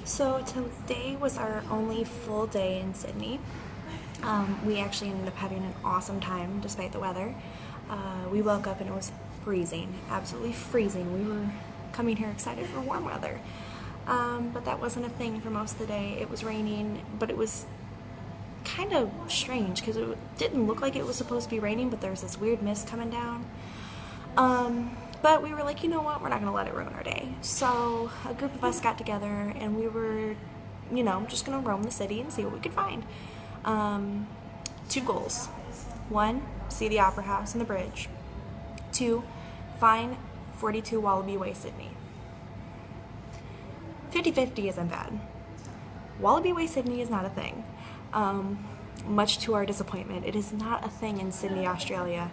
So today was our only full day in Sydney. We actually ended up having an awesome time despite the weather. We woke up and it was freezing, absolutely freezing. We were coming here excited for warm weather. But that wasn't a thing for most of the day. It was raining, but it was kind of strange because it didn't look like it was supposed to be raining, but there was this weird mist coming down. But we were like, you know what, we're not going to let it ruin our day. So a group of us got together and we were, just going to roam the city and see what we could find. Two goals. One, see the Opera House and the bridge. Two, find 42 Wallaby Way, Sydney. 50-50 isn't bad. Wallaby Way, Sydney is not a thing. Much to our disappointment, it is not a thing in Sydney, Australia.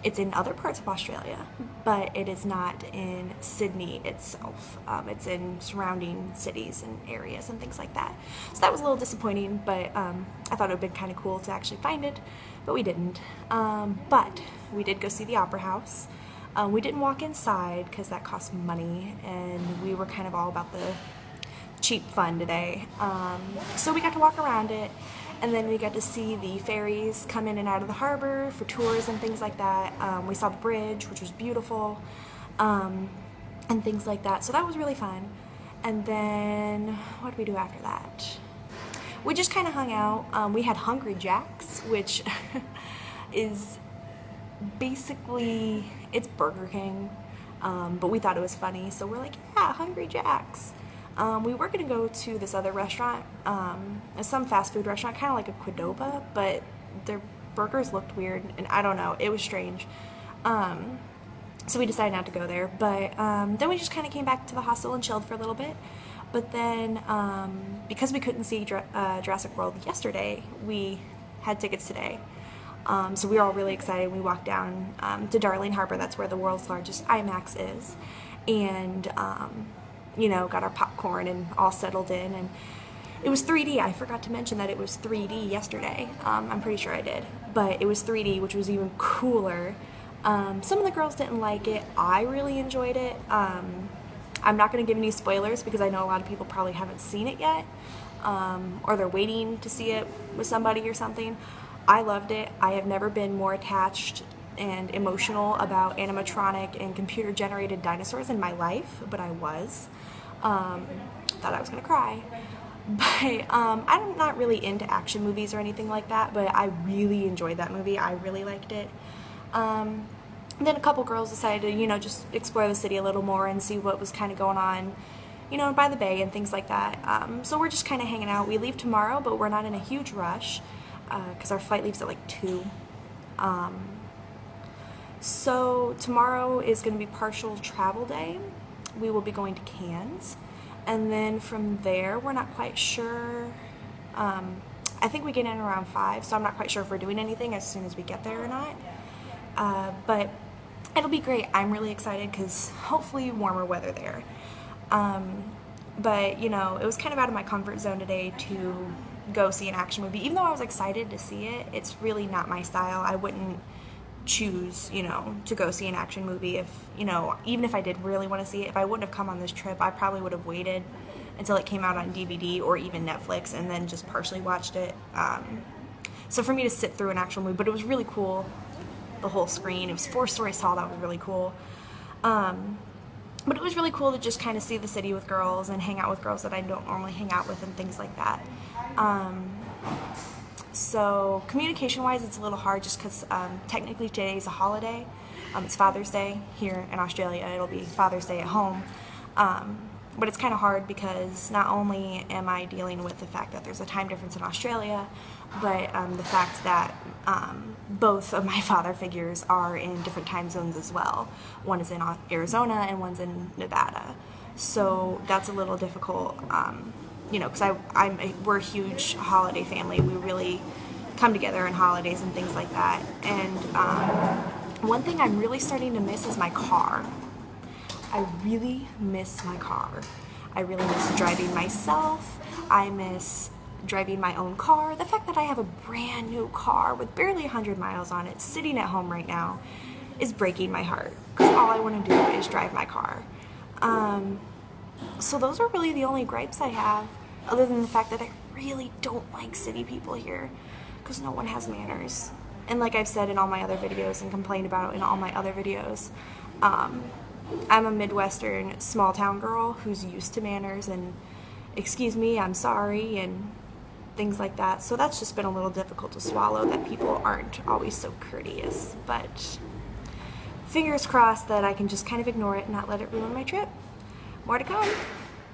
It's in other parts of Australia, but it is not in Sydney itself. It's in surrounding cities and areas and things like that. So that was a little disappointing, but I thought it would have been kind of cool to actually find it, but we didn't. But we did go see the Opera House. We didn't walk inside because that cost money, and we were kind of all about the cheap fun today. So we got to walk around it. And then we got to see the ferries come in and out of the harbor for tours and things like that. We saw the bridge, which was beautiful, and things like that. So that was really fun. And then, what did we do after that? We just kind of hung out. We had Hungry Jack's, which is basically, it's Burger King, but we thought it was funny. So we're like, yeah, Hungry Jack's. We were going to go to this other restaurant, some fast food restaurant, kind of like a Qdoba, but their burgers looked weird, and I don't know, it was strange. So we decided not to go there, but then we just kind of came back to the hostel and chilled for a little bit. But then, because we couldn't see Jurassic World yesterday, we had tickets today. So we were all really excited. We walked down to Darling Harbour, that's where the world's largest IMAX is, and got our popcorn and all settled in, and it was 3D. I forgot to mention that it was 3D yesterday. I'm pretty sure I did, but it was 3D, which was even cooler. Some of the girls didn't like it. I really enjoyed it. I'm not going to give any spoilers because I know a lot of people probably haven't seen it yet, or they're waiting to see it with somebody or something. I loved it. I have never been more attached and emotional about animatronic and computer generated dinosaurs in my life, but I was. Thought I was gonna cry, but I'm not really into action movies or anything like that, but I really enjoyed that movie. I really liked it. Then a couple girls decided to just explore the city a little more and see what was kind of going on by the bay and things like that. So we're just kind of hanging out. We leave tomorrow, but we're not in a huge rush because our flight leaves at like 2. So tomorrow is going to be partial travel day. We will be going to Cairns, and then from there we're not quite sure. I think we get in around 5, so I'm not quite sure if we're doing anything as soon as we get there or not. But it'll be great. I'm really excited because hopefully warmer weather there. But it was kind of out of my comfort zone today to go see an action movie. Even though I was excited to see it, it's really not my style. I wouldn't choose, to go see an action movie if, even if I did really want to see it. If I wouldn't have come on this trip, I probably would have waited until it came out on DVD or even Netflix and then just partially watched it. So for me to sit through an actual movie, but it was really cool, the whole screen. It was 4 stories tall, that was really cool. But it was really cool to just kind of see the city with girls and hang out with girls that I don't normally hang out with and things like that. So communication-wise, it's a little hard just because technically today is a holiday. It's Father's Day here in Australia. It'll be Father's Day at home. But it's kind of hard because not only am I dealing with the fact that there's a time difference in Australia, but the fact that both of my father figures are in different time zones as well. One is in Arizona and one's in Nevada. So that's a little difficult. Because we're a huge holiday family. We really come together in holidays and things like that. And one thing I'm really starting to miss is my car. I really miss my car. I really miss driving myself. I miss driving my own car. The fact that I have a brand new car with barely 100 miles on it sitting at home right now is breaking my heart. Because all I want to do is drive my car. So those are really the only gripes I have, other than the fact that I really don't like city people here, because no one has manners. And like I've said in all my other videos and complained about in all my other videos, I'm a Midwestern small town girl who's used to manners and excuse me, I'm sorry, and things like that. So that's just been a little difficult to swallow, that people aren't always so courteous. But fingers crossed that I can just kind of ignore it and not let it ruin my trip. More to come.